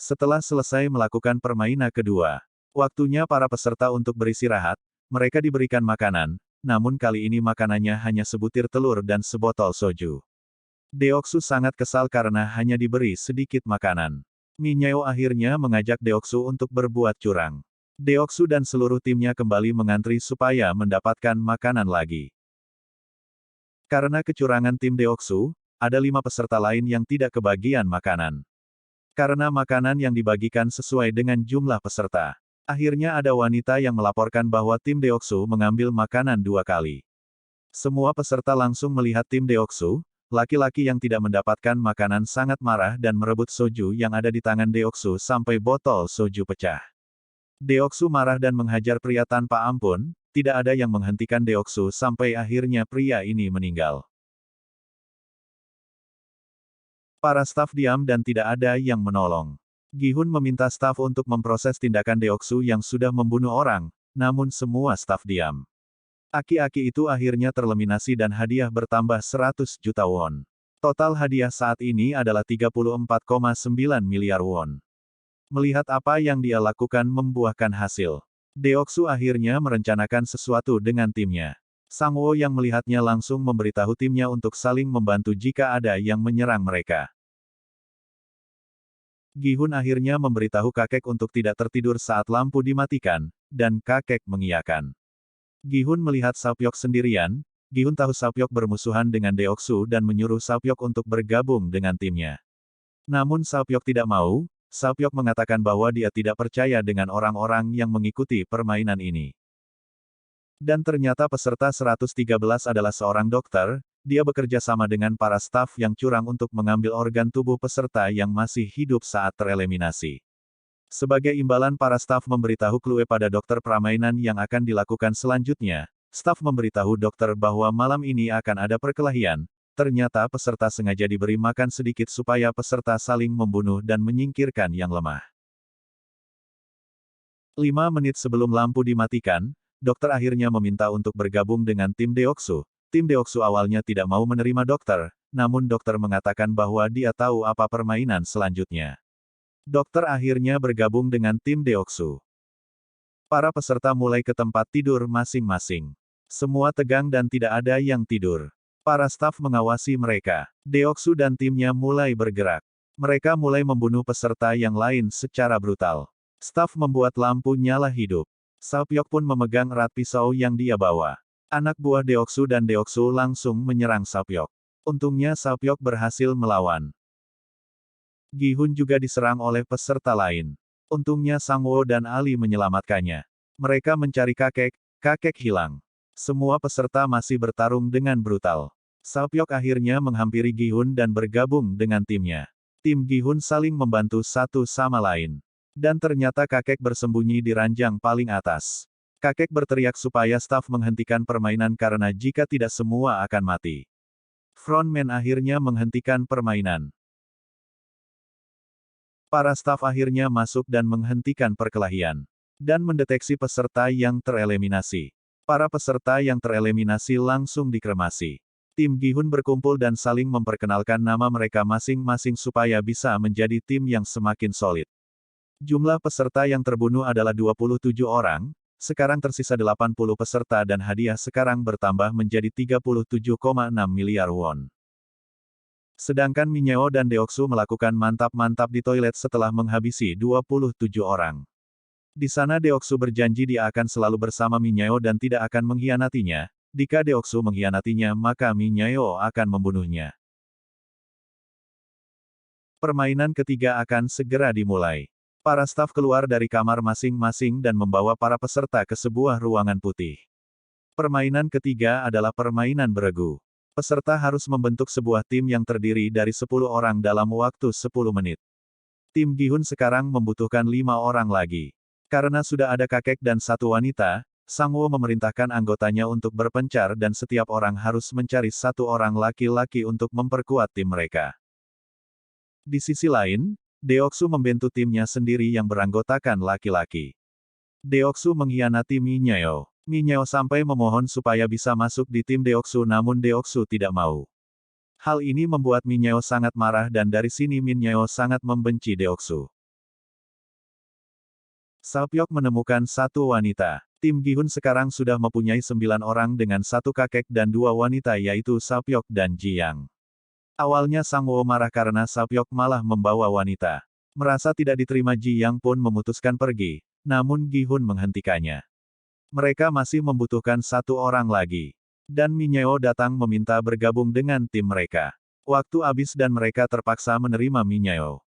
Setelah selesai melakukan permainan kedua, waktunya para peserta untuk beristirahat, mereka diberikan makanan, namun kali ini makanannya hanya sebutir telur dan sebotol soju. Deoksu sangat kesal karena hanya diberi sedikit makanan. Mineo akhirnya mengajak Deoksu untuk berbuat curang. Deoksu dan seluruh timnya kembali mengantri supaya mendapatkan makanan lagi. Karena kecurangan tim Deoksu, ada 5 peserta lain yang tidak kebagian makanan. Karena makanan yang dibagikan sesuai dengan jumlah peserta. Akhirnya ada wanita yang melaporkan bahwa tim Deoksu mengambil makanan 2 kali. Semua peserta langsung melihat tim Deoksu. Laki-laki yang tidak mendapatkan makanan sangat marah dan merebut soju yang ada di tangan Deoksu sampai botol soju pecah. Deoksu marah dan menghajar pria tanpa ampun, tidak ada yang menghentikan Deoksu sampai akhirnya pria ini meninggal. Para staf diam dan tidak ada yang menolong. Gi-hun meminta staf untuk memproses tindakan Deoksu yang sudah membunuh orang, namun semua staf diam. Aki-aki itu akhirnya tereliminasi dan hadiah bertambah 100 juta won. Total hadiah saat ini adalah 34,9 miliar won. Melihat apa yang dia lakukan membuahkan hasil. Deoksu akhirnya merencanakan sesuatu dengan timnya. Sangwo yang melihatnya langsung memberitahu timnya untuk saling membantu jika ada yang menyerang mereka. Gi-hun akhirnya memberitahu kakek untuk tidak tertidur saat lampu dimatikan, dan kakek mengiyakan. Gi-hun melihat Sapyok sendirian, Gi-hun tahu Sapyok bermusuhan dengan Deoksu dan menyuruh Sapyok untuk bergabung dengan timnya. Namun Sapyok tidak mau, Sapyok mengatakan bahwa dia tidak percaya dengan orang-orang yang mengikuti permainan ini. Dan ternyata peserta 113 adalah seorang dokter, dia bekerja sama dengan para staf yang curang untuk mengambil organ tubuh peserta yang masih hidup saat tereliminasi. Sebagai imbalan para staf memberitahu clue pada dokter permainan yang akan dilakukan selanjutnya, staf memberitahu dokter bahwa malam ini akan ada perkelahian, ternyata peserta sengaja diberi makan sedikit supaya peserta saling membunuh dan menyingkirkan yang lemah. 5 menit sebelum lampu dimatikan, dokter akhirnya meminta untuk bergabung dengan tim Deoksu. Tim Deoksu awalnya tidak mau menerima dokter, namun dokter mengatakan bahwa dia tahu apa permainan selanjutnya. Dokter akhirnya bergabung dengan tim Deoksu. Para peserta mulai ke tempat tidur masing-masing. Semua tegang dan tidak ada yang tidur. Para staf mengawasi mereka. Deoksu dan timnya mulai bergerak. Mereka mulai membunuh peserta yang lain secara brutal. Staf membuat lampu nyala hidup. Sapyok pun memegang erat pisau yang dia bawa. Anak buah Deoksu dan Deoksu langsung menyerang Sapyok. Untungnya Sapyok berhasil melawan. Gi-hun juga diserang oleh peserta lain. Untungnya Sangwo dan Ali menyelamatkannya. Mereka mencari kakek, kakek hilang. Semua peserta masih bertarung dengan brutal. Sapyok akhirnya menghampiri Gi-hun dan bergabung dengan timnya. Tim Gi-hun saling membantu satu sama lain. Dan ternyata kakek bersembunyi di ranjang paling atas. Kakek berteriak supaya staf menghentikan permainan karena jika tidak semua akan mati. Frontman akhirnya menghentikan permainan. Para staf akhirnya masuk dan menghentikan perkelahian. Dan mendeteksi peserta yang tereliminasi. Para peserta yang tereliminasi langsung dikremasi. Tim Gi-hun berkumpul dan saling memperkenalkan nama mereka masing-masing supaya bisa menjadi tim yang semakin solid. Jumlah peserta yang terbunuh adalah 27 orang, sekarang tersisa 80 peserta dan hadiah sekarang bertambah menjadi 37,6 miliar won. Sedangkan Mineo dan Deoksu melakukan mantap-mantap di toilet setelah menghabisi 27 orang. Di sana Deoksu berjanji dia akan selalu bersama Mineo dan tidak akan mengkhianatinya. Jika Deoksu mengkhianatinya maka Mineo akan membunuhnya. Permainan ketiga akan segera dimulai. Para staf keluar dari kamar masing-masing dan membawa para peserta ke sebuah ruangan putih. Permainan ketiga adalah permainan beregu. Peserta harus membentuk sebuah tim yang terdiri dari 10 orang dalam waktu 10 menit. Tim Gi-hun sekarang membutuhkan 5 orang lagi. Karena sudah ada kakek dan satu wanita, Sangwo memerintahkan anggotanya untuk berpencar dan setiap orang harus mencari satu orang laki-laki untuk memperkuat tim mereka. Di sisi lain, Deoksu membantu timnya sendiri yang beranggotakan laki-laki. Deoksu mengkhianati Mineo. Mineo sampai memohon supaya bisa masuk di tim Deoksu namun Deoksu tidak mau. Hal ini membuat Mineo sangat marah dan dari sini Mineo sangat membenci Deoksu. Sapyeok menemukan satu wanita. Tim Gi-hun sekarang sudah mempunyai 9 orang dengan satu kakek dan 2 wanita yaitu Sapyeok dan Ji Yang. Awalnya Sang-woo marah karena Sapyeok malah membawa wanita. Merasa tidak diterima, Ji Yang pun memutuskan pergi, namun Gi-hun menghentikannya. Mereka masih membutuhkan satu orang lagi. Dan Minhyeo datang meminta bergabung dengan tim mereka. Waktu habis dan mereka terpaksa menerima Minhyeo.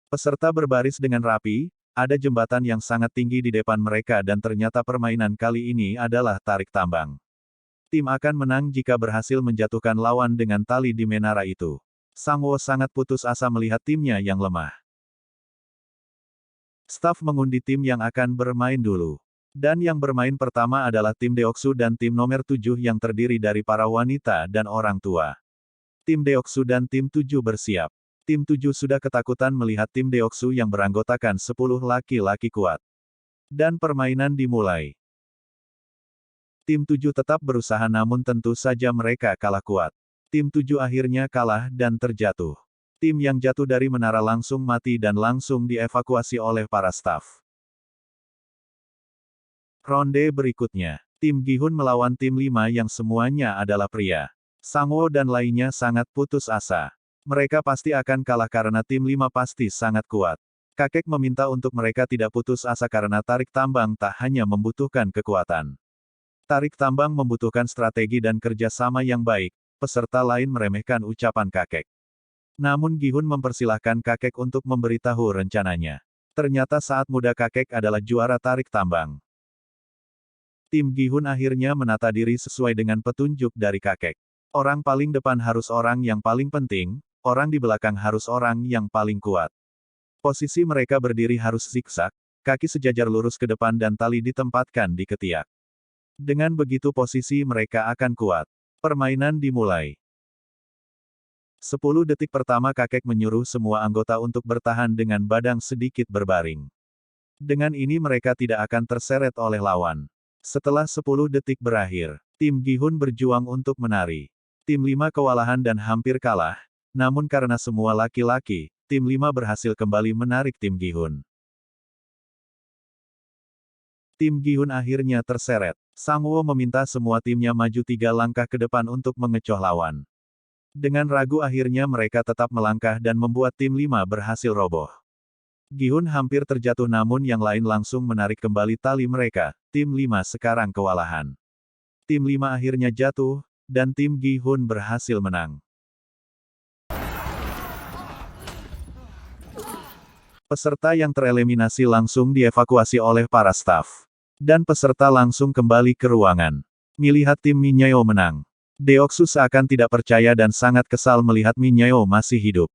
Peserta berbaris dengan rapi, ada jembatan yang sangat tinggi di depan mereka dan ternyata permainan kali ini adalah tarik tambang. Tim akan menang jika berhasil menjatuhkan lawan dengan tali di menara itu. Sang-woo sangat putus asa melihat timnya yang lemah. Staf mengundi tim yang akan bermain dulu. Dan yang bermain pertama adalah tim Deoksu dan tim nomor 7 yang terdiri dari para wanita dan orang tua. Tim Deoksu dan tim 7 bersiap. Tim 7 sudah ketakutan melihat tim Deoksu yang beranggotakan 10 laki-laki kuat. Dan permainan dimulai. Tim 7 tetap berusaha namun tentu saja mereka kalah kuat. Tim 7 akhirnya kalah dan terjatuh. Tim yang jatuh dari menara langsung mati dan langsung dievakuasi oleh para staf. Ronde berikutnya. Tim Gi-hun melawan tim 5 yang semuanya adalah pria. Sang-woo dan lainnya sangat putus asa. Mereka pasti akan kalah karena tim 5 pasti sangat kuat. Kakek meminta untuk mereka tidak putus asa karena tarik tambang tak hanya membutuhkan kekuatan. Tarik tambang membutuhkan strategi dan kerja sama yang baik. Peserta lain meremehkan ucapan kakek. Namun Gi-hun mempersilahkan kakek untuk memberitahu rencananya. Ternyata saat muda kakek adalah juara tarik tambang. Tim Gi-hun akhirnya menata diri sesuai dengan petunjuk dari kakek. Orang paling depan harus orang yang paling penting. Orang di belakang harus orang yang paling kuat. Posisi mereka berdiri harus zigzag, kaki sejajar lurus ke depan dan tali ditempatkan di ketiak. Dengan begitu posisi mereka akan kuat. Permainan dimulai. 10 detik pertama kakek menyuruh semua anggota untuk bertahan dengan badan sedikit berbaring. Dengan ini mereka tidak akan terseret oleh lawan. Setelah 10 detik berakhir, tim Gi-hun berjuang untuk menari. Tim 5 kewalahan dan hampir kalah. Namun karena semua laki-laki, tim 5 berhasil kembali menarik tim Gi-hun. Tim Gi-hun akhirnya terseret. Sang-woo meminta semua timnya maju 3 langkah ke depan untuk mengecoh lawan. Dengan ragu akhirnya mereka tetap melangkah dan membuat tim 5 berhasil roboh. Gi-hun hampir terjatuh namun yang lain langsung menarik kembali tali mereka. Tim 5 sekarang kewalahan. Tim 5 akhirnya jatuh, dan tim Gi-hun berhasil menang. Peserta yang tereliminasi langsung dievakuasi oleh para staf. Dan peserta langsung kembali ke ruangan. Melihat tim Minhyeo menang. Deoksu seakan tidak percaya dan sangat kesal melihat Minhyeo masih hidup.